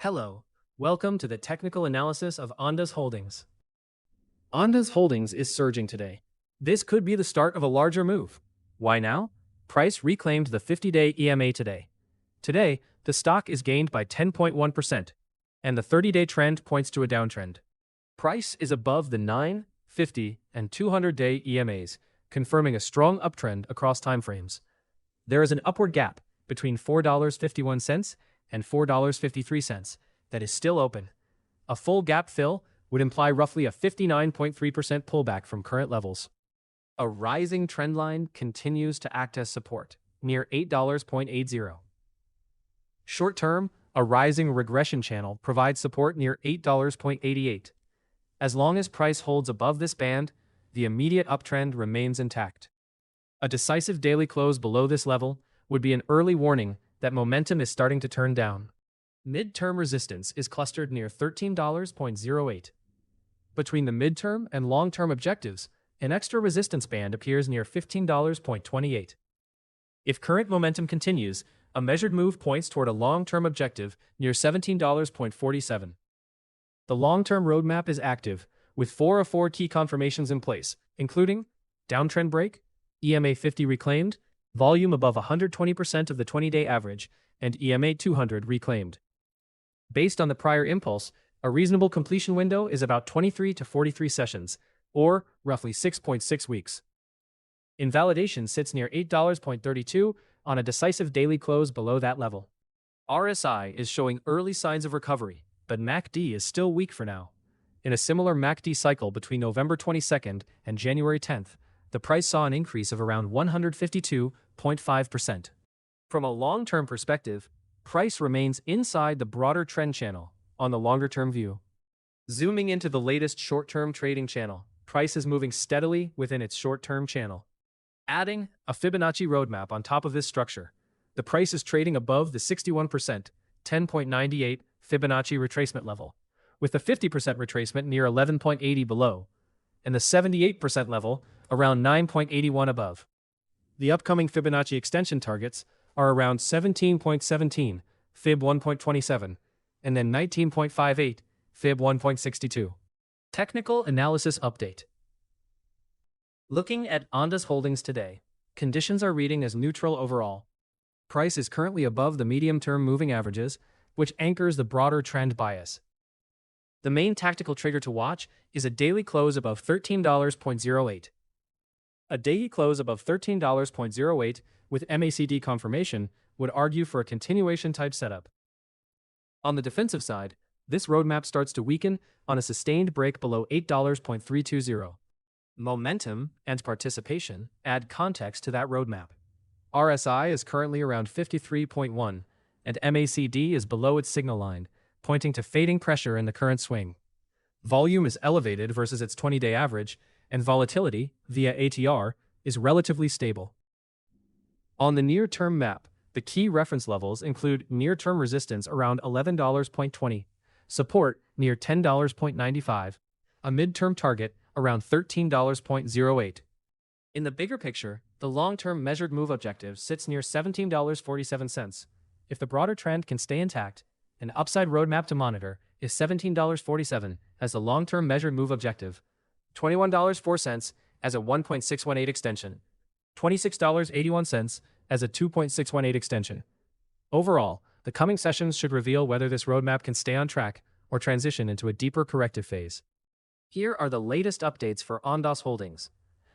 Hello, welcome to the technical analysis of Ondas Holdings. Ondas Holdings is surging today. This could be the start of a larger move. Why now? Price reclaimed the 50-day EMA today. Today, the stock is gained by 10.1%, and the 30-day trend points to a downtrend. Price is above the 9, 50, and 200-day EMAs, confirming a strong uptrend across timeframes. There is an upward gap between $4.51 and $4.53 that is still open. A full gap fill would imply roughly a 59.3% pullback from current levels. A rising trend line continues to act as support, near $8.80. Short-term, a rising regression channel provides support near $8.88. As long as price holds above this band, the immediate uptrend remains intact. A decisive daily close below this level would be an early warning that momentum is starting to turn down. Mid-term resistance is clustered near $13.08. Between the mid-term and long-term objectives, an extra resistance band appears near $15.28. If current momentum continues, a measured move points toward a long-term objective near $17.47. The long-term roadmap is active, with 4 of 4 key confirmations in place, including downtrend break, EMA 50 reclaimed, volume above 120% of the 20-day average, and EMA 200 reclaimed. Based on the prior impulse, a reasonable completion window is about 23 to 43 sessions, or roughly 6.6 weeks. Invalidation sits near $8.32 on a decisive daily close below that level. RSI is showing early signs of recovery, but MACD is still weak for now. In a similar MACD cycle between November 22nd and January 10th, the price saw an increase of around 152.5%. From a long-term perspective, price remains inside the broader trend channel on the longer-term view. Zooming into the latest short-term trading channel, price is moving steadily within its short-term channel. Adding a Fibonacci roadmap on top of this structure, the price is trading above the 61%, 10.98 Fibonacci retracement level, with the 50% retracement near 11.80 below, and the 78% level around 9.81 above. The upcoming Fibonacci extension targets are around 17.17, Fib 1.27, and then 19.58, Fib 1.62. Technical Analysis Update. Looking at Ondas Holdings today, conditions are reading as neutral overall. Price is currently above the medium-term moving averages, which anchors the broader trend bias. The main tactical trigger to watch is a daily close above $13.08. A daily close above $13.08 with MACD confirmation would argue for a continuation type setup. On the defensive side, this roadmap starts to weaken on a sustained break below $8.320. Momentum and participation add context to that roadmap. RSI is currently around 53.1, and MACD is below its signal line, pointing to fading pressure in the current swing. Volume is elevated versus its 20-day average, and volatility, via ATR, is relatively stable. On the near-term map, the key reference levels include near-term resistance around $11.20, support near $10.95, a mid-term target around $13.08. In the bigger picture, the long-term measured move objective sits near $17.47. If the broader trend can stay intact, an upside roadmap to monitor is $17.47 as the long-term measured move objective, $21.04 as a 1.618 extension, $26.81 as a 2.618 extension. Overall, the coming sessions should reveal whether this roadmap can stay on track or transition into a deeper corrective phase. Here are the latest updates for Ondas Holdings.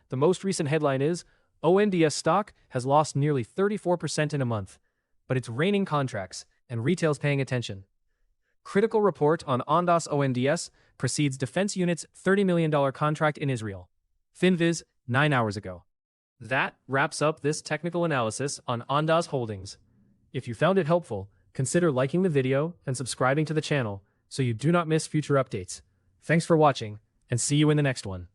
The most recent headline is, ONDS stock has lost nearly 34% in a month, but it's raining contracts and retail's paying attention. Critical report on Ondas ONDS precedes defense unit's $30 million contract in Israel. FinViz, 9 hours ago. That wraps up this technical analysis on Ondas Holdings. If you found it helpful, consider liking the video and subscribing to the channel so you do not miss future updates. Thanks for watching, and see you in the next one.